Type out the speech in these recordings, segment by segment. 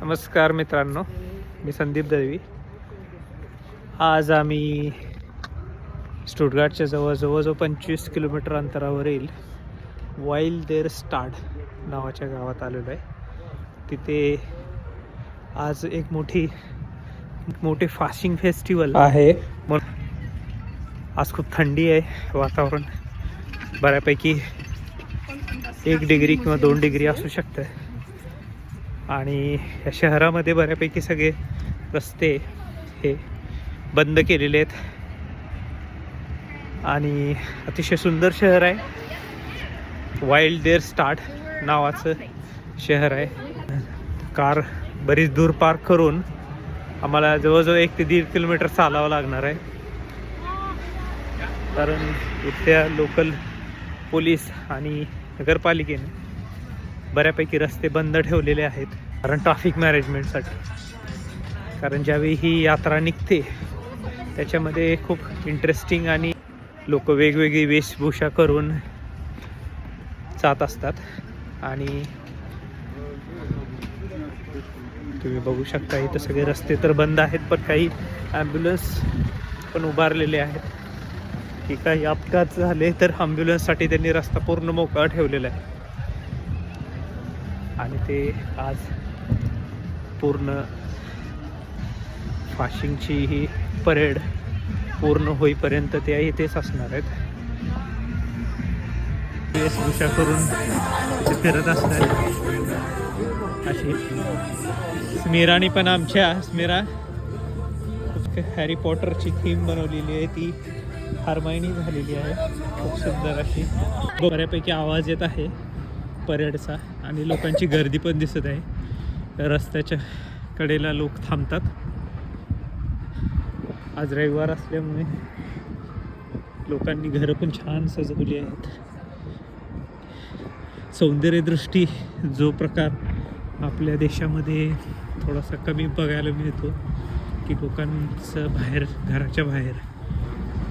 नमस्कार मित्रांनो, मी संदीप दळवी. आज आम्ही स्टुटगार्टच्या जवळजवळ 25 किलोमीटर अंतरावरील वाईल्ड देअर स्टाड नावाच्या गावात आलेलो आहे. तिथे आज एक मोठे फाशिंग फेस्टिवल आहे. आज खूप थंडी आहे, वातावरण बऱ्यापैकी 1 डिग्री किंवा 2 डिग्री असू शकतं. आणि या शहरामध्ये बऱ्यापैकी सगळे रस्ते हे बंद केलेले आहेत आणि अतिशय सुंदर शहर आहे. वाईल्ड देअर स्टाड नावाचं शहर आहे. कार बरीच दूर पार्क करून आम्हाला जवळजवळ 1 ते 1.5 किलोमीटर चालावं लागणार आहे, कारण इथल्या लोकल पोलीस आणि नगरपालिकेने बऱ्यापैकी रस्ते बंद ठेवलेले आहेत, कारण ट्रॅफिक मॅनेजमेंटसाठी. कारण ज्यावेळी ही यात्रा निघते त्याच्यामध्ये खूप इंटरेस्टिंग आणि लोक वेगवेगळी वेशभूषा करून जात असतात. आणि तुम्ही बघू शकता इथं सगळे रस्ते तर बंद आहेत, पण काही ॲम्ब्युलन्स पण उभारलेले आहेत की काही अपघात झाले तर ॲम्ब्युलन्ससाठी त्यांनी रस्ता पूर्ण मोकळा ठेवलेला आहे. आणि ते आज पूर्ण फाशिंगची ही परेड पूर्ण होईपर्यंत ते इथेच असणार आहेत. वेशभूषा करून ते फिरत असतात. अशी स्मिराने पण स्मिरा हॅरी पॉटरची थीम बनवलेली आहे, ती हरमायनी झालेली आहे. खूप सुंदर अशी. बऱ्यापैकी आवाज येत आहे परेडचा आणि लोकांची गर्दी पण दिसत आहे. रस्त्याच्या कडेला लोक थांबतात. आज रविवार असल्यामुळे लोकांनी घरं पण छान सजवली आहेत. सौंदर्यदृष्टी जो प्रकार आपल्या देशामध्ये थोडासा कमी बघायला मिळतो, की लोकांचं घराच्या बाहेर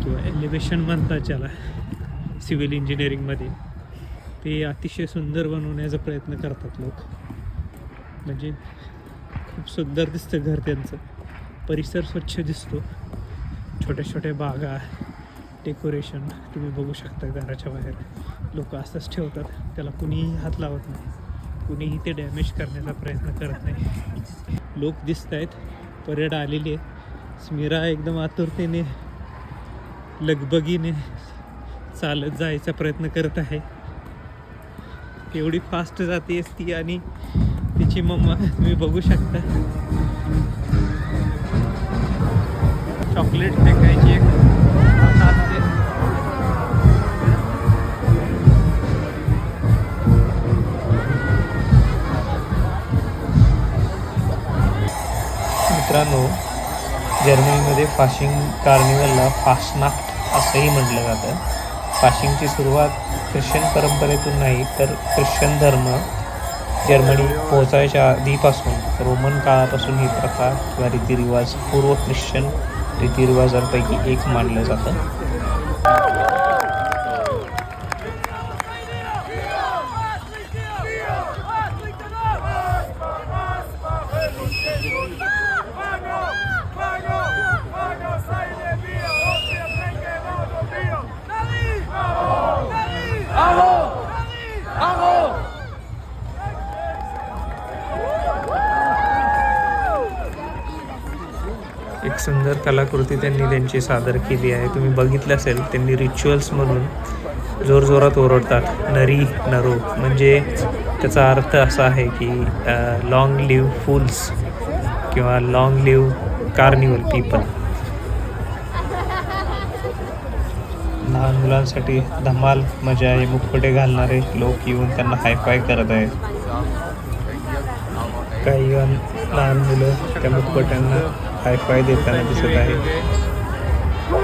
किंवा एलिव्हेशन म्हणतात ज्याला सिव्हिल इंजिनिअरिंगमध्ये, ते अतिशय सुंदर बनवण्याचा प्रयत्न करतात लोक. म्हणजे खूप सुंदर दिसतं घर त्यांचं, परिसर स्वच्छ दिसतो. छोट्या छोट्या बागा, डेकोरेशन तुम्ही बघू शकता. घराच्या बाहेर लोक असंच ठेवतात, त्याला कुणीही हात लावत नाही, कुणीही ते डॅमेज करण्याचा प्रयत्न करत नाही. लोक दिसत आहेत, परेड आलेली आहे. स्मिरा एकदम आतुरतेने लगबगीने चालत जायचा प्रयत्न करत आहे. एवढी फास्ट जाते ती आणि तिची मम्मा तुम्ही बघू शकता. चॉकलेट फेकायची एक असते. मित्रांनो, जर्मनीमध्ये फाशिंग कार्निवलला फास्टनाcht असंही म्हटलं जातं. फाशिंगची सुरुवात ख्रिश्चन परंपरेतून नाही, तर ख्रिश्चन धर्म जर्मनी पोहोचायच्या आधीपासून रोमन काळापासून ही प्रथा किंवा रीतिरिवाज पूर्व ख्रिश्चन रीतिरिवाजांपैकी एक मानलं जातं. एक सुंदर कलाकृती त्यांची सादर केली आहे. तुम्ही बघितलं असेल, त्यांनी रिच्युअल्स म्हणून जोरजोरात ओरडतात, नरी नरो. म्हणजे त्याचा अर्थ असा आहे की लॉंग लिव्ह फूल्स किंवा लॉंग लिव्ह कार्निवल पीपल. लहान मुलांसाठी धमाल मजा आहे. मुखवटे घालणारे लोक येऊन त्यांना हायफाय करत आहेत. काही लहान मुलं त्या मुखवट्यांना हायफाय देताना दिसत आहे.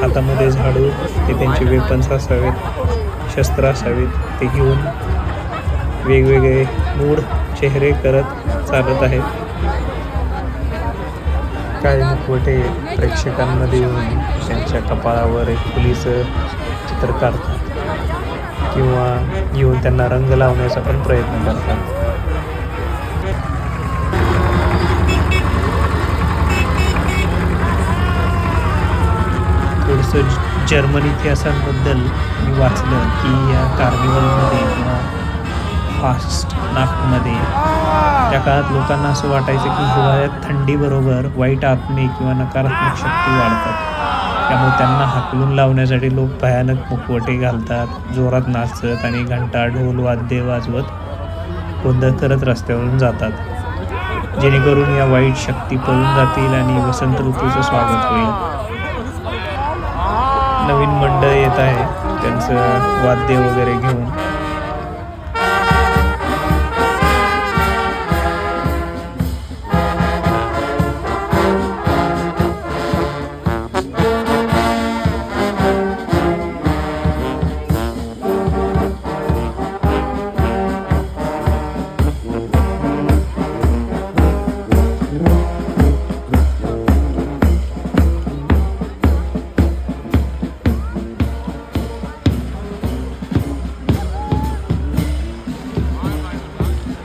हातामध्ये झाडू, ते त्यांचे वेपन्स असावेत, शस्त्र असावेत. ते घेऊन वेगवेगळे मूड चेहरे करत चालत आहेत. काही मुखवटे प्रेक्षकांमध्ये येऊन त्यांच्या कपाळावर एक फुलीचं चित्र काढतात किंवा येऊन त्यांना रंग लावण्याचा पण प्रयत्न करतात. थोडंसं जर्मन इतिहासांबद्दल मी वाचलं की या कार्निवलमध्ये किंवा फास्ट नागमध्ये त्या काळात लोकांना असं वाटायचं की हिवाळ्यात थंडीबरोबर वाईट आत्मे किंवा नकारात्मक शक्ती वाढतात. त्यामुळे त्यांना हाकलून लावण्यासाठी लोक भयानक मुखवटे घालतात, जोरात नाचत आणि घंटा ढोल वाद्य वाजवत गोंधळ करत रस्त्यावरून जातात, जेणेकरून या वाईट शक्ती पळून जातील आणि वसंत ऋतूचं स्वागत होईल. नवीन मंडळ येत आहे त्यांचं वाद्य वगैरे घेऊन.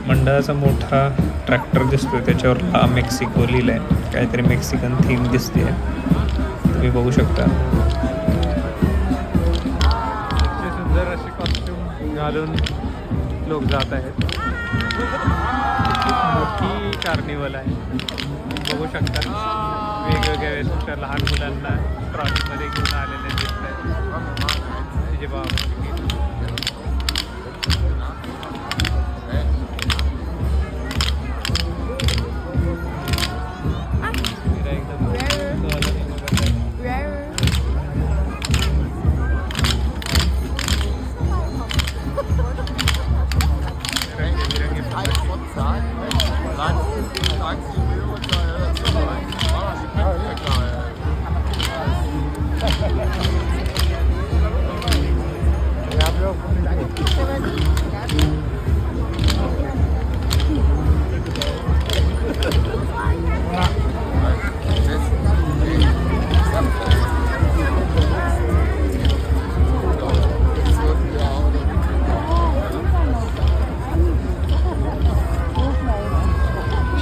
मंडळाचा मोठा ट्रॅक्टर दिसतोय, त्याच्यावर ला मेक्सिको लिहिलंय, काहीतरी मेक्सिकन थीम दिसते, तुम्ही बघू शकता. सुंदर असे कॉस्ट्युम घालून लोक जात आहेत. मोठी कार्निवल आहे, बघू शकता. वेगवेगळ्या वेळेस लहान मुलांना ट्रॉलीमध्ये घेऊन आलेले दिसत आहेत. जे बाबा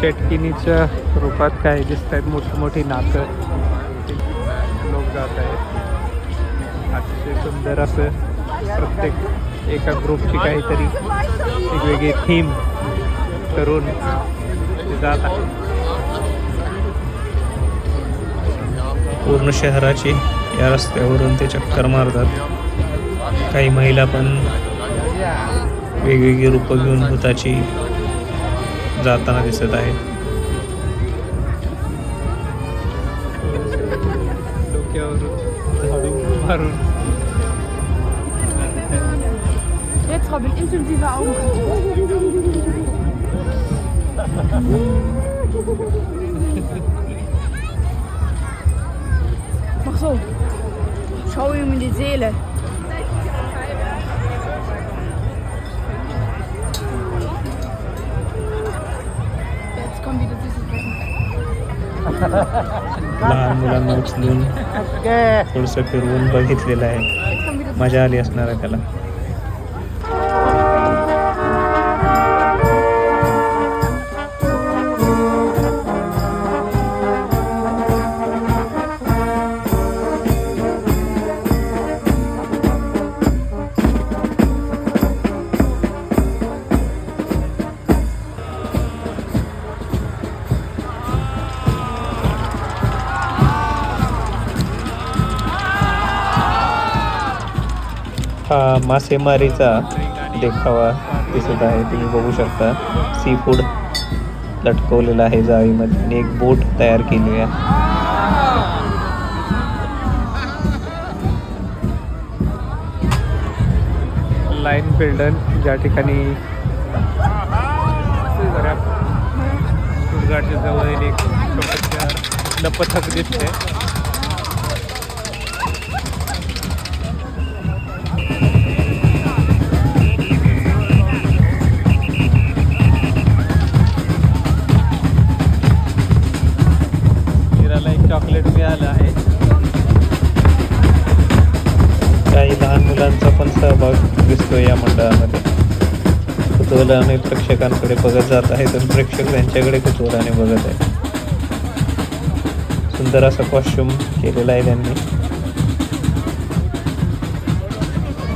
चटकिनीच्या रूपात काय दिसत आहेत, मोठी मोठी नाकं लोक जात आहेत. अतिशय सुंदर असं प्रत्येक एका ग्रुपची काहीतरी वेगवेगळी थीम करून जात आहे. पूर्ण शहराची या रस्त्यावरून ते चक्कर मारतात. काही महिला पण वेगवेगळी रूपं घेऊन भूताची जाताना दिसत आहे. Jetzt habe ich intensive Augenkontakt. Mach so. Schau ihm in die Seele. Jetzt kommen wieder diese Flecken. लहान मुलांना उचलून थोडंसं फिरवून बघितलेलं आहे. मजा आली असणार आहे त्याला. हा मासेमारीचा देखावा दिसत आहे, तुम्ही बघू शकता. सी फूड लटकवलेला आहे जाळीमध्ये आणि एक बोट तयार केली आहे. लाईन बिल्डर ज्या ठिकाणी स्टुटगार्टच्या जवळ एक छोटंसं लपथक दिसते. चॉकलेट मिळालं आहे. काही लहान मुलांचा पण सहभाग दिसतो या मंडळामध्ये. कुतूहलाने प्रेक्षकांकडे बघत जात आहेत आणि प्रेक्षक त्यांच्याकडे कुतूहलाने बघत आहेत. सुंदर असा कॉस्ट्युम केलेला आहे त्यांनी.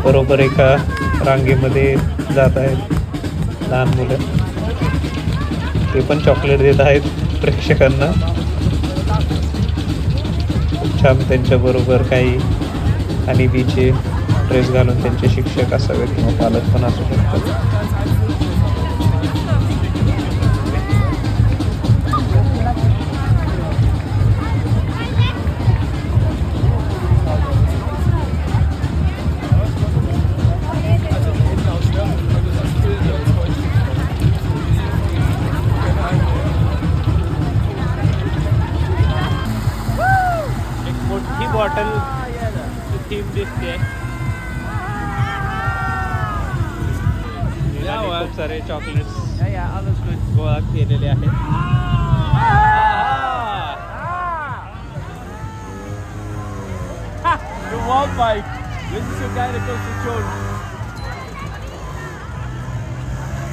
बरोबर एका रांगेमध्ये जात आहेत लहान मुलं. ते पण चॉकलेट देत आहेत प्रेक्षकांना. खूप छान. त्यांच्याबरोबर काही आणि बीचे ड्रेस घालून त्यांचे शिक्षक असावेत किंवा पालक पण असू शकतात. मोठी बॉटल थीम दिसते. खूप सारे चॉकलेट्स गोळा केलेले आहेत.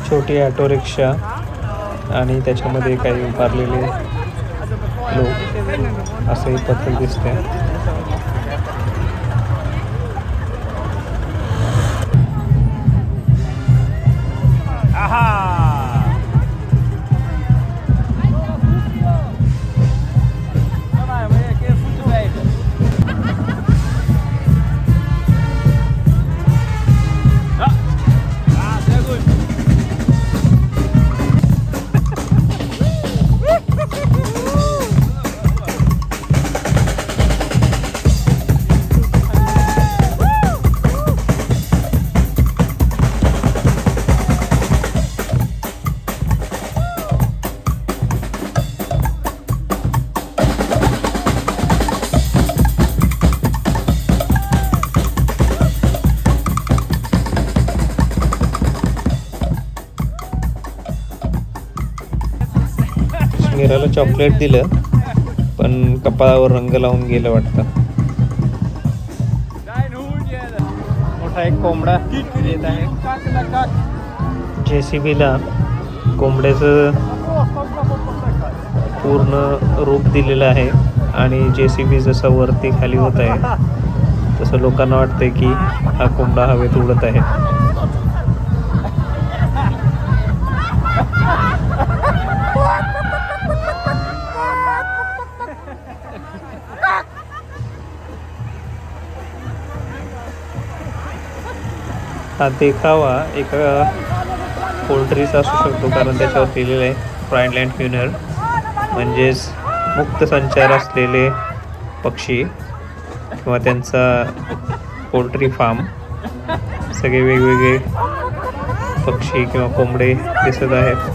छोटी ऑटो रिक्षा आणि त्याच्यामध्ये काही उभारलेले लोक असंही पथक दिसते. मीराला चॉकलेट दिलं पण कपाळावर रंग लावून गेलं वाटतं. मोठा एक कोंबडा येत आहे. JCBला कोंबड्याचं पूर्ण रूप दिलेलं आहे आणि JCB जसं वरती खाली होत आहे तसं लोकांना वाटतंय की हा कोंबडा हवेत उडत आहे. हा देखावा एका पोल्ट्रीचा असू शकतो कारण त्याच्यावर लिहिलेलं आहे फ्रायलँड फ्युनर, म्हणजेच मुक्त संचार असलेले पक्षी किंवा त्यांचा पोल्ट्री फार्म. सगळे वेगवेगळे पक्षी किंवा कोंबडे दिसत आहेत.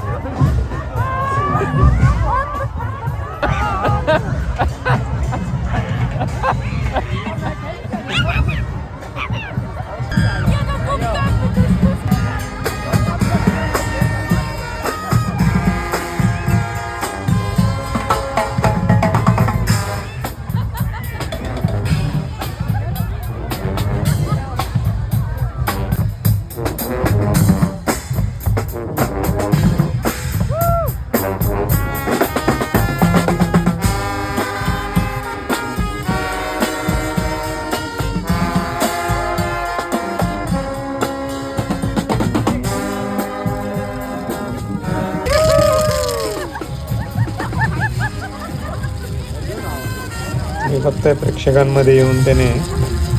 फक्त प्रेक्षकांमध्ये येऊन त्याने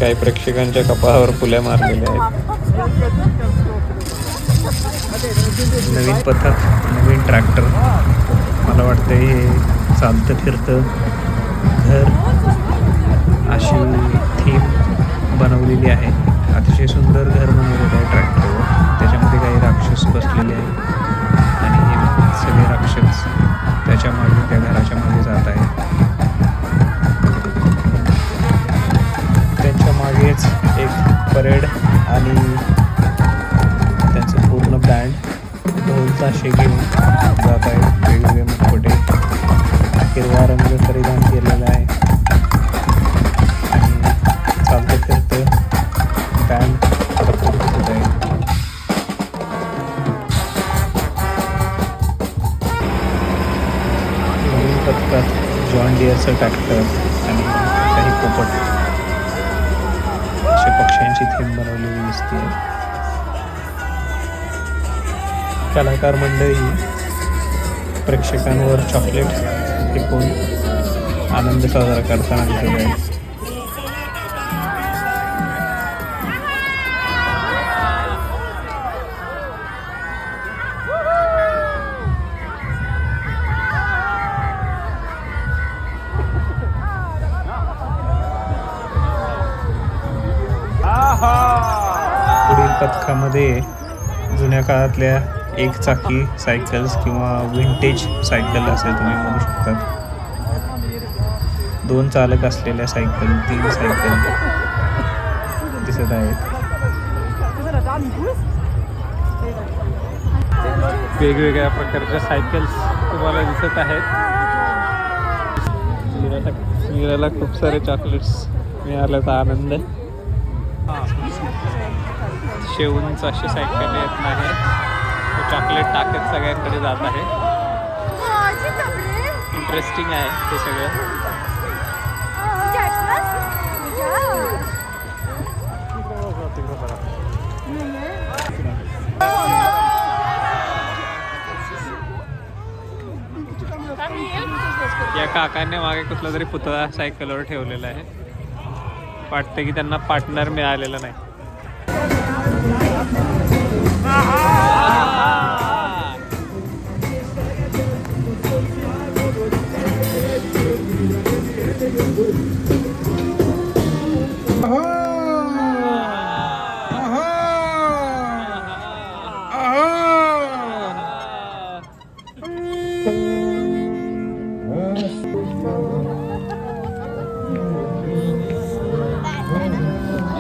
काही प्रेक्षकांच्या कपाळावर फुल्या मारलेल्या आहेत. नवीन पथक, नवीन ट्रॅक्टर. मला वाटतं हे चालतं फिरतं घर अशी थीम बनवलेली आहे. अतिशय सुंदर घर बनवलेलं आहे ट्रॅक्टरवर. त्याच्यामध्ये काही राक्षस बसलेले आहेत आणि हे सगळे राक्षस त्याच्या मागे त्या घराच्या मागे जात आहेत. त्यांच्या मागेच एक परेड आणि त्यांचं पूर्ण बँड ढोल ताशे घेऊन जात आहेत. वेगवेगळे मुखवटे, हिरवा रंग परिधान केलेला आहे आणि चालतं फिरतं बँड दिसत आहे. नवीन पथकात जॉन डिअरचं ट्रॅक्टर आणि काही पोपट असे पक्ष्यांची थीम बनवलेली दिसते. कलाकार मंडळी प्रेक्षकांवर चॉकलेट फेकून आनंद साजरा करताना दिसत आहे. पुढील पथकामध्ये जुन्या काळातल्या एक चाकी सायकल्स किंवा विंटेज सायकल असे तुम्ही म्हणू शकता. 2 चालक असलेल्या सायकल, 3 सायकल दिसत आहेत. वेगवेगळ्या प्रकारच्या सायकल्स तुम्हाला दिसत आहेत. मीराला खूप सारे चॉकलेट्स मिळाल्याचा आनंद. शेवून अशी सायकल येत नाही, चॉकलेट टाकत सगळ्यांकडे जात आहे. इंटरेस्टिंग आहे ते सगळं. या काकांनी मागे कुठला तरी पुतळा सायकलवर ठेवलेला आहे. वाटतं की त्यांना पार्टनर मिळालेला नाही.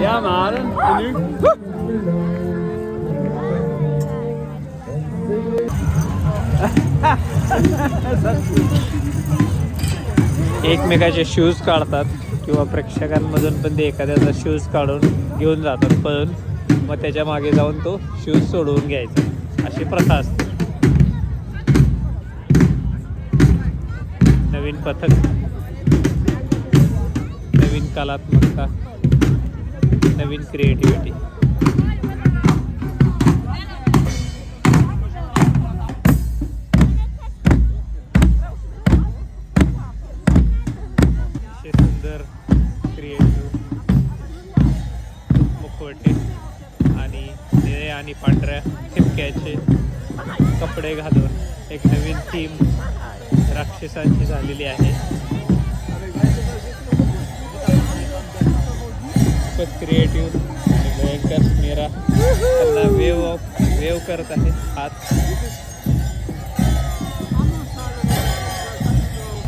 Ja, Maren. En nu? एकमेकाचे शूज काढतात किंवा प्रेक्षकांमधून पण ते एखाद्याचा शूज काढून घेऊन जातात पळून. मग त्याच्या मागे जाऊन तो शूज सोडवून घ्यायचा, अशी प्रथा असते. नवीन पथक, नवीन कलात्मकता, नवीन क्रिएटिव्हिटी. सुंदर क्रिएटिव्ह मुखवटे आणि निळे आणि पांढऱ्या ठिपक्याचे कपडे घालून एक नवीन थीम राक्षसांची झालेली आहे. खूपच क्रिएटिव्ह आणि भयंकर मीरा त्यांना वेव करत आहे. हात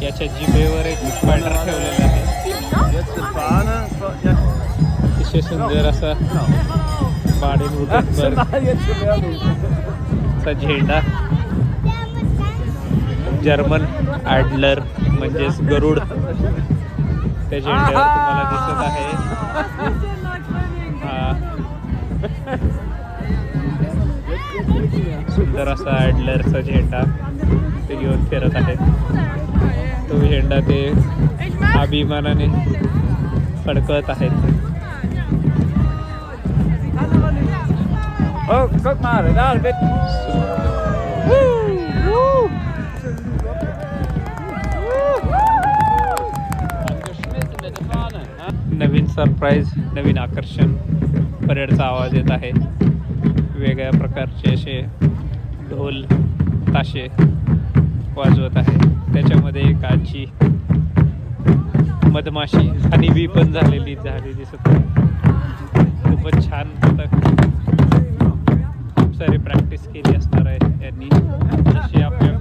याच्या जिभेवर एक स्पायडर ठेवलेला आहे. अतिशय सुंदर असा बाडेनवुर्टेंबर्गचा झेंडा, जर्मन ॲडलर म्हणजेच गरुड त्या झेंड्यावर तुम्हाला दिसत आहे. सुंदर असा ॲडलरचा झेंडा ते घेऊन फिरत आहेत. तो झेंडा ते अभिमानाने फडकवत आहेत. Oh, guck mal, daar bit. नवीन सरप्राईज, नवीन आकर्षण, परेडचा आवाज येत आहे. वेगळ्या प्रकारचे असे ढोल ताशे वाजवत आहे. त्याच्यामध्ये एक आजी मधमाशी आणि बी पण झालेली दिसत आहे. खूपच छान पथक. खूप सारी प्रॅक्टिस केली असणार आहे यांनी. जशी आपल्या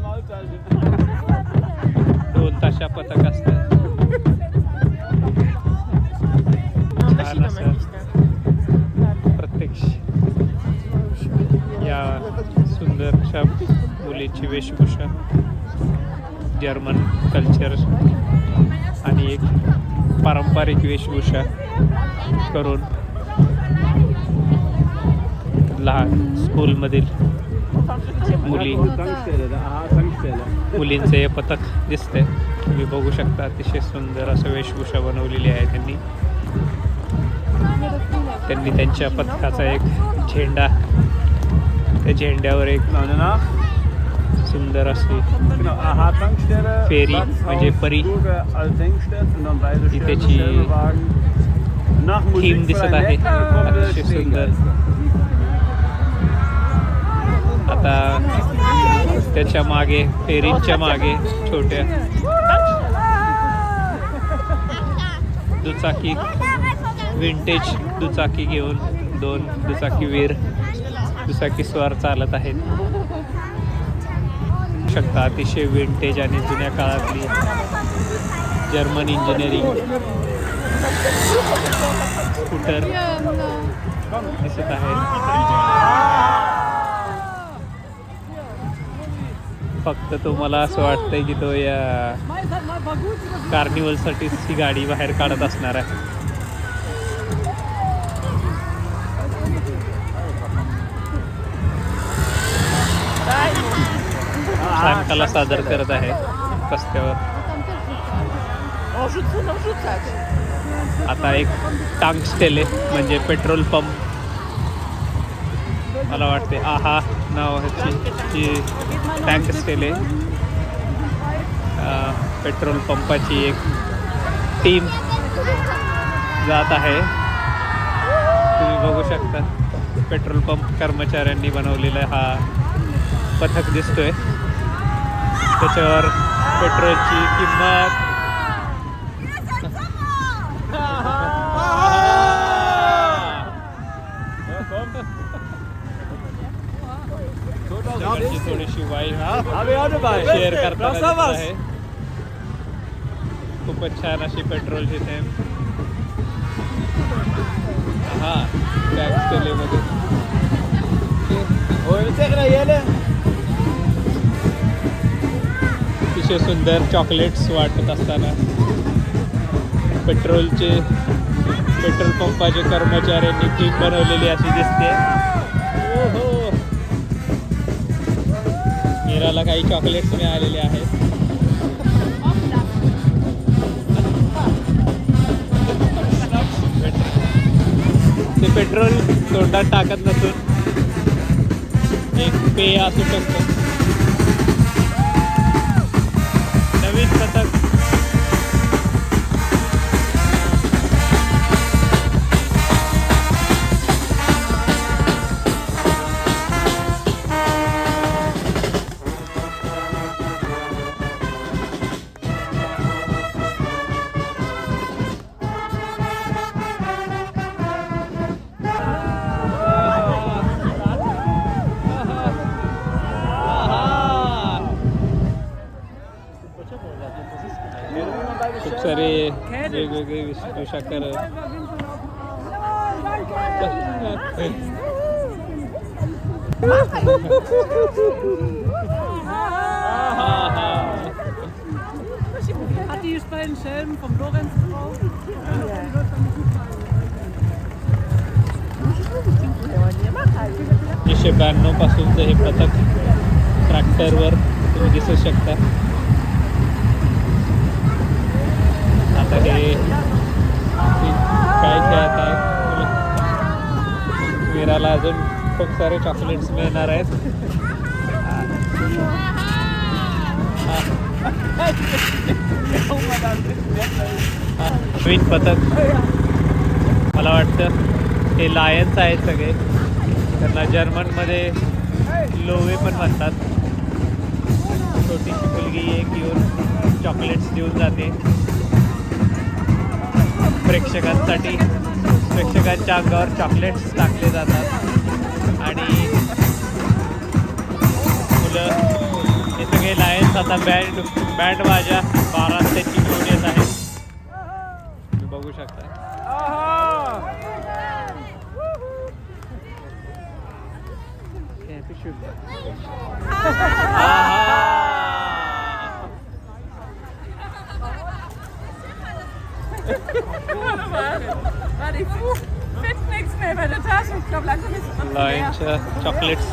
ढोल ताशा पथक असतात छान असं प्रत्यक्ष या सुंदरशा मुलीची वेशभूषा, जर्मन कल्चर आणि एक पारंपरिक वेशभूषा करून लहान स्कूलमधील मुलींचे हे पथक दिसते. तुम्ही बघू शकता अतिशय सुंदर असं वेशभूषा बनवलेली आहे त्यांनी. त्यांनी त्यांच्या पथकाचा एक झेंडा, त्या झेंड्यावर एक Nou, daarna. सुंदर अशी Genau, AH-Tankstelle. Ferry, Platzhaus, म्हणजे परी. Burger, Altenkstedt und dann beide Die Stellen, त्याची selber Wagen. Nach theme Musik दिसत आहे अतिशय सुंदर. आता त्याच्या मागे, फेरीच्या मागे छोट्या दुचाकी, विंटेज दुचाकी घेऊन 2 दुचाकीवीर दुचाकी स्वार चालत आहेत. शकता अतिशय विंटेज आणि जुन्या काळातली जर्मन इंजिनिअरिंग स्कूटर दिसत आहे. फक्त तो मला असं वाटतंय की तो या कार्निवलसाठीच ही गाडी बाहेर काढत असणार आहे. सांगताला सादर करत आहे रस्त्यावर. आता एक टांक स्टेले म्हणजे पेट्रोल पंप, मला वाटते आहा नावाची जी टँक स्टेले पेट्रोल पंपाची एक टीम जात आहे. तुम्ही बघू शकता पेट्रोल पंप कर्मचाऱ्यांनी बनवलेला हा पथक दिसतोय. त्याच्यावर पेट्रोलची किंमत थोडीशी वाईट शेअर करताना दिसत आहे. खूपच छान अशी पेट्रोलची थेंब. हा टॅक्स केलेमध्ये अतिशय सुंदर चॉकलेट्स वाटत असताना पेट्रोल पंपाचे कर्मचाऱ्यांनी टीम बनवलेली अशी दिसते. ओहो, मीराला काही चॉकलेट्स मिळालेले आहेत. ते पेट्रोल तोंडात टाकत नसून एक पेय असू शकतं. नवीन पथक खूप सारे वेगवेगळे वेशभूषाकर Hat die Spallenschelm vom Lorenz drauf? 1992 पासूनचं हे पथक ट्रॅक्टरवर तुम्ही दिसू शकता. आता हे काय खेळत आहेत. मीराला अजून खूप सारे चॉकलेट्स मिळणार आहेत. नवीन पथक, मला वाटतं हे लायन्स आहेत सगळे. त्यांना जर्मनमध्ये लोवे पण म्हणतात. छोटीशी मुलगी एक येऊन चॉकलेट्स देऊन जाते प्रेक्षकांच्या अंगावर चॉकलेट्स टाकले जातात आणि मुलं हे सगळे लायन्स आता बँड वाजा 12 त्यांची घेऊन येत आहेत. तुम्ही बघू शकता. Warte, ich finde nichts mehr bei der Tasche. Ich glaube, langsam ist es लॉयनच्या चॉकलेट्स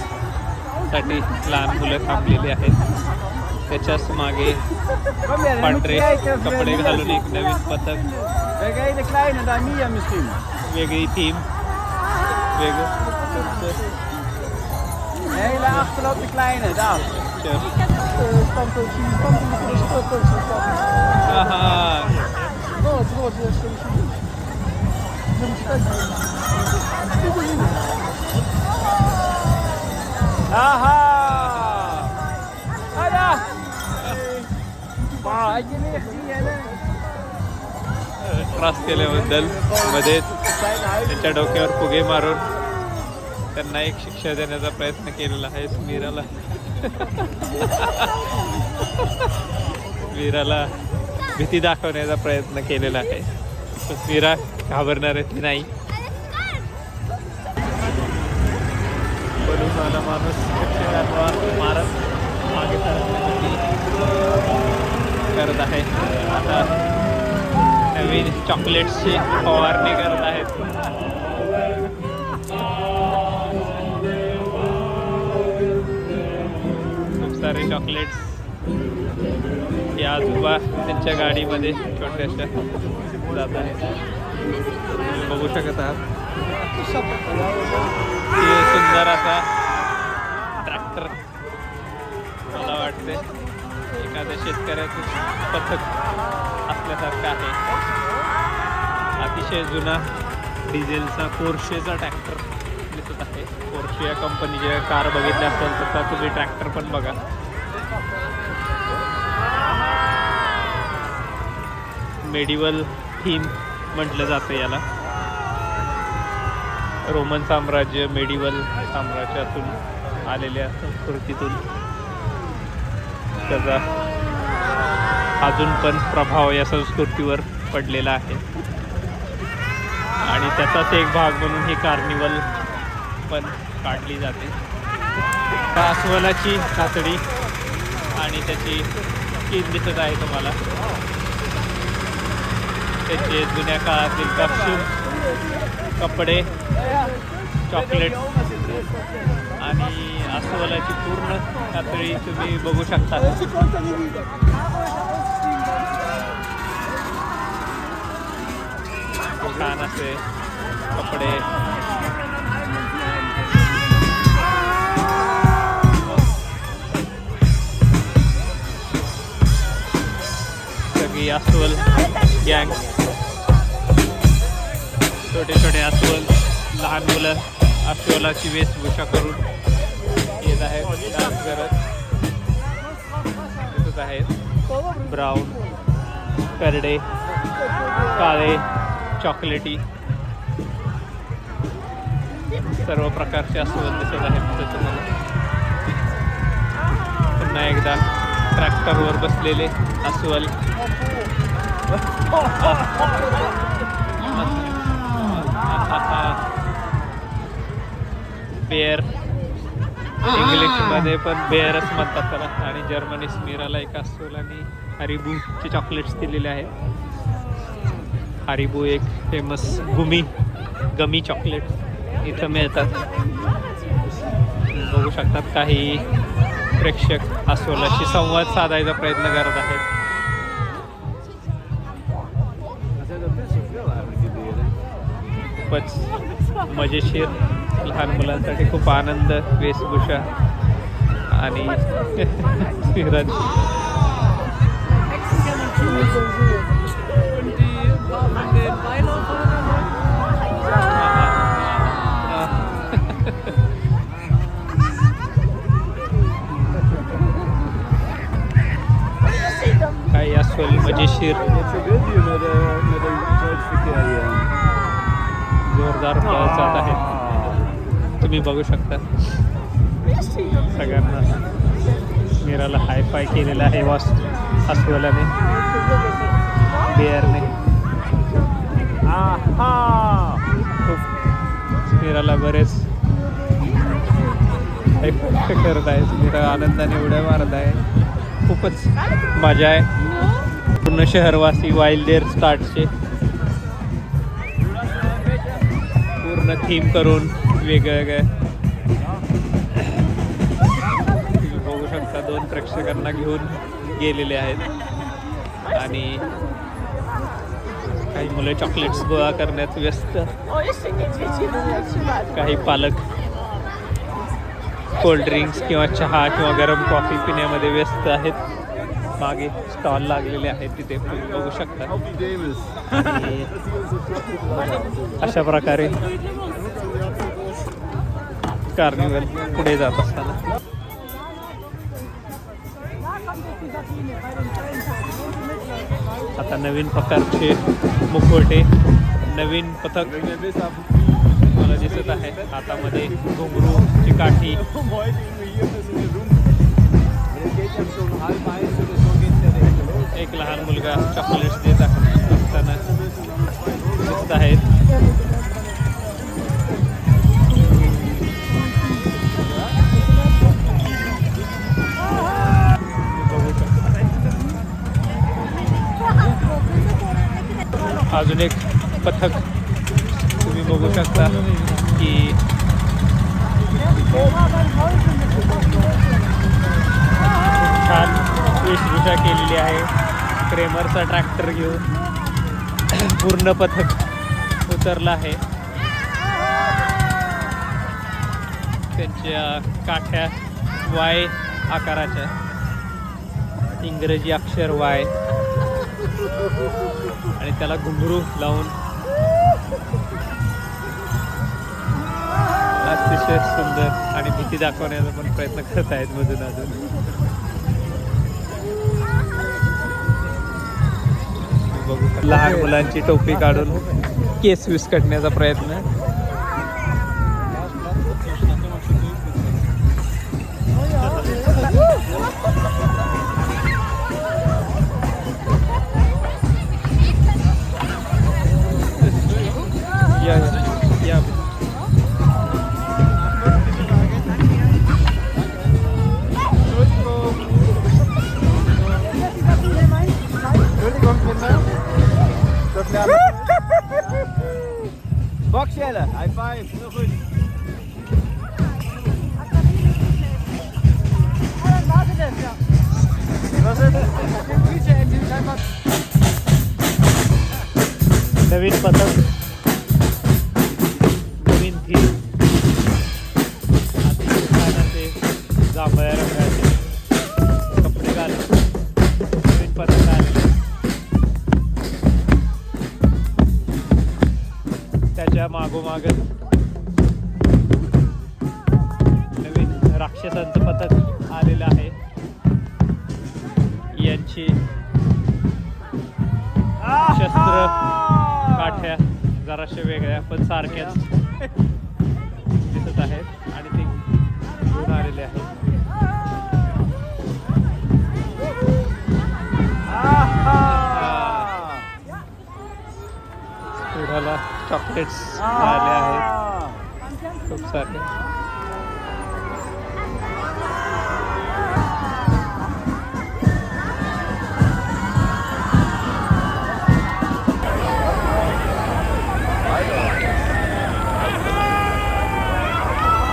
साठी लहान मुलं थांबलेली आहेत. त्याच्याच मागे पांढरे कपडे घालून एक नवीन पथक, वेगळी थीम वेगळं Nee, daarachter loopt de kleine, daar. Aha! Ada! Wauw, had je meer gezien, hè? Cross केल्याबद्दल मध्ये त्यांच्या डोक्यावर फुगे मारून त्यांना एक शिक्षा देण्याचा प्रयत्न केलेला आहे मीराला. मीराला भीती दाखवण्याचा प्रयत्न केलेला आहे पण मीरा घाबरणार आहे नाही. बोलून आला माणूस मारत मागे सरकण्यासाठी करत आहे. आता नवीन चॉकलेट्सची फवारणी करत आहेत. खूप सारे चॉकलेट्स या आजोबा त्यांच्या गाडीमध्ये छोट्याशा जात आहेत. बघू शकत आहात सुंदर असा ट्रॅक्टर. मला वाटते एखाद्या शेतकऱ्याचं पथक असल्यासारखं आहे. अतिशय जुना डिझेलचा पोर्शेचा ट्रॅक्टर दिसत आहे. पोर्शे या कंपनीच्या कार बघितल्या असेल तसा तुम्ही ट्रॅक्टर पण बघा. मेडिवल थीम म्हटलं जातं याला. रोमन साम्राज्य मेडिवल साम्राज्यातून आलेल्या संस्कृतीतून त्याचा अजून पण प्रभाव या संस्कृतीवर पडलेला आहे आणि त्याचाच एक भाग म्हणून ही कार्निवल पण काढली जाते. अस्वलाची कातडी आणि त्याची स्किन दिसत आहे तुम्हाला. त्याचे जुन्या काळातील कॉस्ट्यूम, कपडे, चॉकलेट आणि अस्वलाची पूर्ण कातडी तुम्ही बघू शकता. छान असे कपडे. सगळी अस्वल गँग, छोटे छोटे अस्वल, लहान मुलं अस्वलाची वेशभूषा करून येत आहेत, डान्स करत दिसत आहेत. ब्राऊन, करडे, काळे, चॉकलेटी सर्व प्रकारचे अस्वल दिसत आहेत. पुन्हा एकदा ट्रॅक्टरवर बसलेले अस्वल. बेअर, इंग्लिशमध्ये पण बेअरच म्हणतात त्याला. आणि जर्मनी मीराला एक अस्वल आणि हरिबूचे चॉकलेट्स दिलेले आहेत. हरिबू एक फेमस गमी चॉकलेट इथं मिळतात. बघू शकतात काही प्रेक्षक अस्वलाशी संवाद साधायचा प्रयत्न करत आहेत. खूपच मजेशीर, लहान मुलांसाठी खूप आनंद वेशभूषा आणि काही अस्वल मजेशीर जोरदार पळत जात आहेत. तुम्ही बघू शकता. सगळ्यांना मीराला हायफाय केलेला आहे अस्वलाने, बेअरने. खूप मीराला बरेच करत आहेत. मीरा आनंदाने उड्या मारत आहे. खूपच मजा आहे. पूर्ण शहरवासी वाईल्ड डेअर स्टार्टचे पूर्ण थीम करून वेगवेगळ्या तुम्ही बघू शकता. 2 प्रेक्षकांना घेऊन गेलेले आहेत आणि काही मुले चॉकलेट्स गोळा करण्यात व्यस्त, काही पालक कोल्ड ड्रिंक्स किंवा चहा किंवा गरम कॉफी पिण्यामध्ये व्यस्त आहेत. मागे स्टॉल लागलेले आहेत तिथे तुम्ही बघू शकता. आणि अशा प्रकारे कार्निवल पुढे जात असताना आता नवीन प्रकारचे मुखवटे, नवीन पथक मला दिसत आहे. हातामध्ये घुंगरूची काठी, एक लहान मुलगा चॉकलेट्स देत असताना दिसत आहेत. अजून एक पथक तुम्ही बघू शकता की छान वेशभूषा केलेली आहे. क्रेमरचा ट्रॅक्टर घेऊन पूर्ण पथक उतरला आहे. त्यांच्या काठ्या वाय आकाराच्या, इंग्रजी अक्षर वाय आणि त्याला घुंगरू लावून अतिशय सुंदर आणि भीती दाखवण्याचा पण प्रयत्न करत आहेत मधून अजून. बघू लहान मुलांची टोपी काढून केस विस्कटण्याचा प्रयत्न. या Boxjellen, high five, heel goed. Was het? नवीन पथक, नवीन थीम, अतिशय जांभळ्या रंगाचे कपडे घालून नवीन पथक आलेले. त्याच्या मागोमाग नवीन राक्षसांचं पथक आलेलं आहे. यांची शस्त्र काठ्या जराशा वेगळ्या पण सारख्याच दिसत आहेत आणि ते घेऊन आलेले आहेत. पुढाला चॉकलेट्स आले आहेत खूप सारे.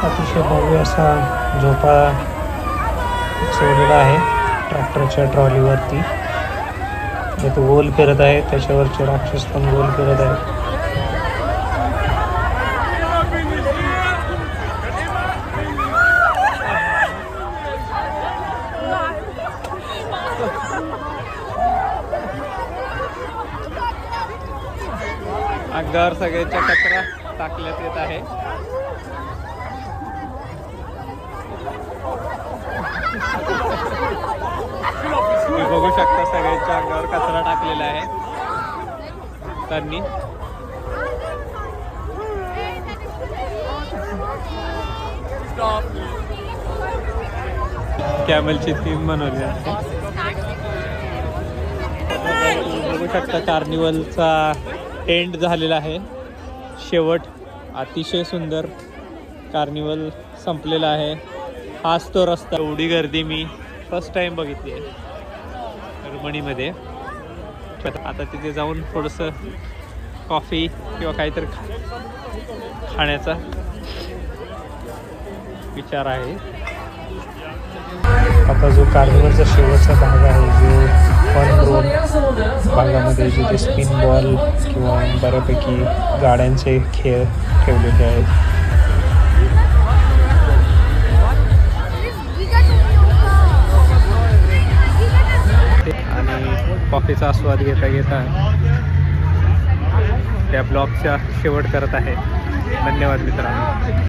अतिशय भव्य असा झोपाळा सोडलेला आहे ट्रॅक्टरच्या ट्रॉलीवरती. तो गोल फिरत आहे, त्याच्यावरचे राक्षस पण गोल फिरत आहे. अंगावर सगळ्यांच्या कचरा टाकण्यात येत आहे. तुम्ही बघू शकता सगळ्यांच्या अंगावर कचरा टाकलेला आहे त्यांनी. कॅमलची थीम बनवली आहे. बघू शकता कार्निवलचा एंड झालेला आहे, शेवट. अतिशय सुंदर कार्निवल संपलेला आहे. हाच तो रस्ता. एवढी गर्दी मी फर्स्ट टाइम बघितली आहे जर्मनीमध्ये. आता तिथे जाऊन थोडंसं कॉफी किंवा काहीतरी खाण्याचा विचार आहे. आता जो कार्निवलचा शेवटचा भाग आहे, जो फन झोन भागामध्ये जिथे स्पिन बॉल किंवा बऱ्यापैकी गाड्यांचे खेळ ठेवलेले आहेत. आणि कॉफीचा आस्वाद घेता घेता त्या ब्लॉगचा शेवट करत आहे. धन्यवाद मित्रांनो.